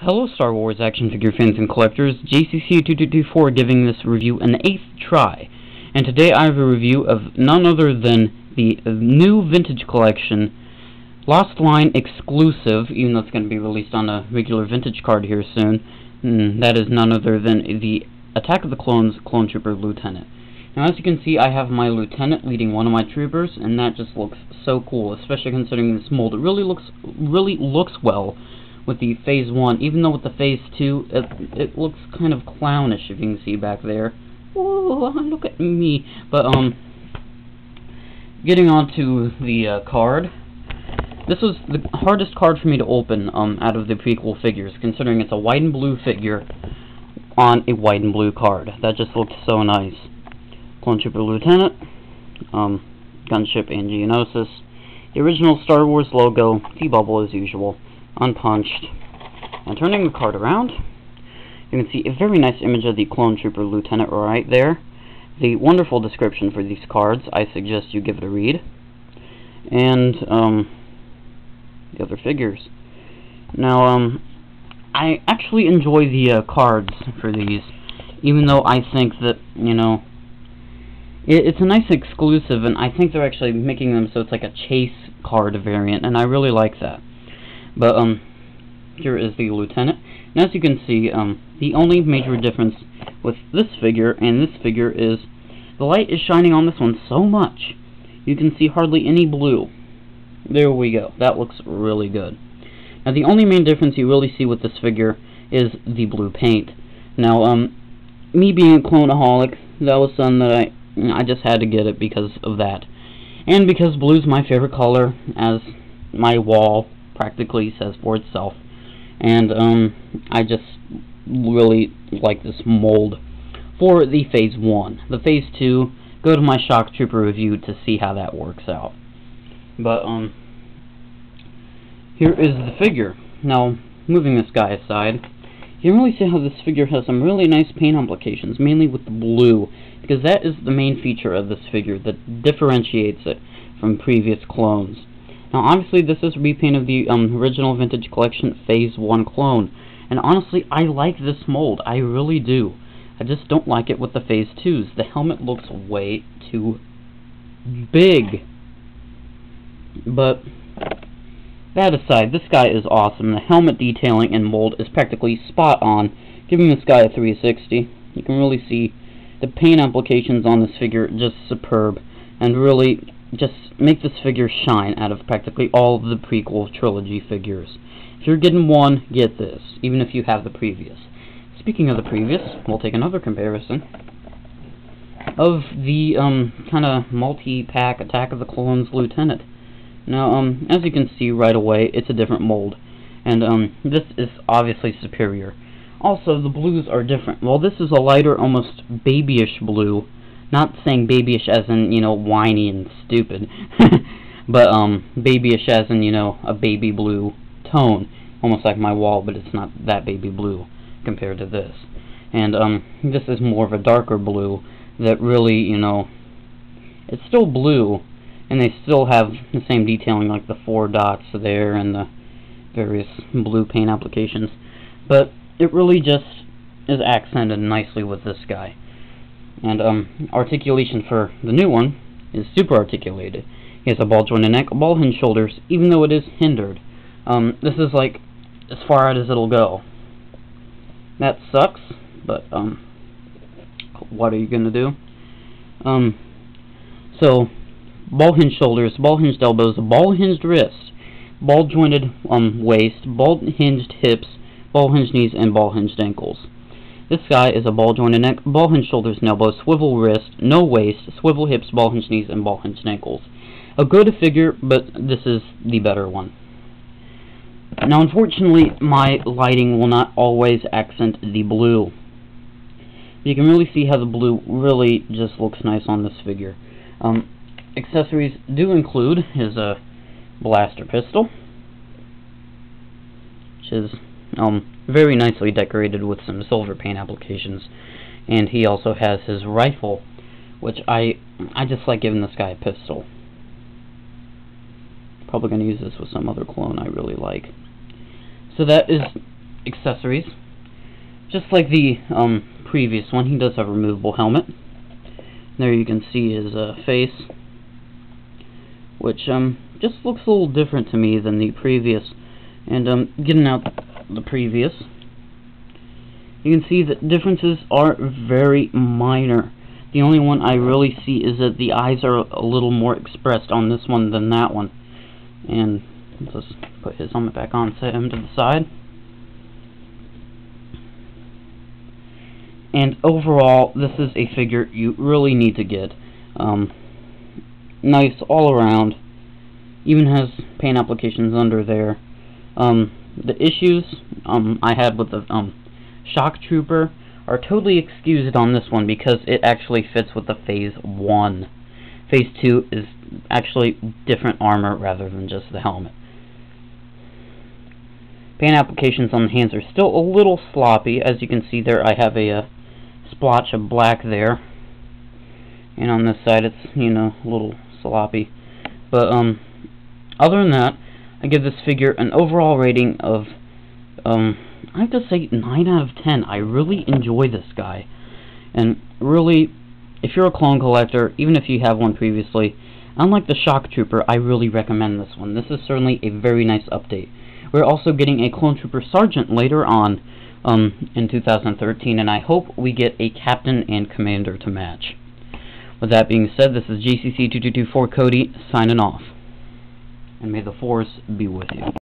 Hello Star Wars action figure fans and collectors, JCC2224 giving this review an 8th try. And today I have a review of none other than the new vintage collection, Lost Line exclusive, even though it's going to be released on a regular vintage card here soon. That is none other than the Attack of the Clones Clone Trooper Lieutenant. Now as you can see, I have my Lieutenant leading one of my troopers, and that just looks so cool, especially considering this mold. It really looks well with the Phase 1, even though with the Phase 2, it looks kind of clownish, if you can see back there. Oh, look at me. But, getting on to the card. This was the hardest card for me to open out of the prequel figures, considering it's a white and blue figure on a white and blue card. That just looked so nice. Clone Trooper Lieutenant, Gunship and Geonosis, the original Star Wars logo, T-Bubble as usual, unpunched. And turning the card around, you can see a very nice image of the Clone Trooper Lieutenant right there. The wonderful description for these cards, I suggest you give it a read. And the other figures. Now, I actually enjoy the cards for these, even though I think that, you know, it's a nice exclusive, and I think they're actually making them so it's like a chase card variant, and I really like that. But, here is the Lieutenant. And as you can see, the only major difference with this figure and this figure is the light is shining on this one so much, you can see hardly any blue. There we go. That looks really good. Now, the only main difference you really see with this figure is the blue paint. Now, me being a cloneaholic, that was something that I just had to get it because of that. And because blue's my favorite color, as my wall practically says for itself. And I just really like this mold for the Phase 1. The Phase 2, go to my Shock Trooper review to see how that works out. But here is the figure. Now, moving this guy aside, you can really see how this figure has some really nice paint applications, mainly with the blue, because that is the main feature of this figure that differentiates it from previous clones. Now, obviously, this is a repaint of the original Vintage Collection Phase 1 clone, and honestly, I like this mold. I really do. I just don't like it with the Phase 2s. The helmet looks way too big. But that aside, this guy is awesome. The helmet detailing and mold is practically spot on, giving this guy a 360. You can really see the paint applications on this figure just superb, and really just make this figure shine out of practically all of the prequel trilogy figures. If you're getting one, get this, even if you have the previous. Speaking of the previous, we'll take another comparison of the kind of multi-pack Attack of the Clones Lieutenant. Now, as you can see right away, it's a different mold, and this is obviously superior. Also, the blues are different. Well, this is a lighter, almost babyish blue. Not saying babyish as in, you know, whiny and stupid, but babyish as in, you know, a baby blue tone, almost like my wall, but it's not that baby blue compared to this. And this is more of a darker blue that really, you know, it's still blue, and they still have the same detailing, like the 4 dots there and the various blue paint applications, but it really just is accented nicely with this guy. And articulation for the new one is super articulated. He has a ball jointed neck, ball hinge shoulders, even though it is hindered. This is like as far out as it'll go. That sucks, but what are you gonna do? So ball hinged shoulders, ball hinged elbows, ball hinged wrists, ball jointed waist, ball hinged hips, ball hinged knees, and ball hinged ankles. This guy is a ball jointed neck, ball hinged shoulders and elbows, swivel wrist, no waist, swivel hips, ball hinged knees, and ball hinged ankles. A good figure, but this is the better one. Now, unfortunately, my lighting will not always accent the blue. You can really see how the blue really just looks nice on this figure. Accessories do include his blaster pistol, which is very nicely decorated with some silver paint applications, and he also has his rifle, which I just like giving this guy a pistol. Probably going to use this with some other clone I really like. So that is accessories. Just like the previous one, he does have a removable helmet. There you can see his face, which just looks a little different to me than the previous. And getting out the previous, you can see that differences are very minor. The only one I really see is that the eyes are a little more expressed on this one than that one. And let's just put his helmet back on, set him to the side. And overall, this is a figure you really need to get. Nice all around. Even has paint applications under there. The issues I had with the Shock Trooper are totally excused on this one because it actually fits with the Phase 1. Phase 2 is actually different armor rather than just the helmet. Paint applications on the hands are still a little sloppy. As you can see there, I have a splotch of black there, and on this side it's, you know, a little sloppy. But other than that, I give this figure an overall rating of I have to say 9 out of 10. I really enjoy this guy, and really, if you're a clone collector, even if you have one previously, unlike the Shock Trooper, I really recommend this one. This is certainly a very nice update. We're also getting a Clone Trooper Sergeant later on in 2013, and I hope we get a Captain and Commander to match. With that being said, this is JCC2224 Cody signing off, and may the Force be with you.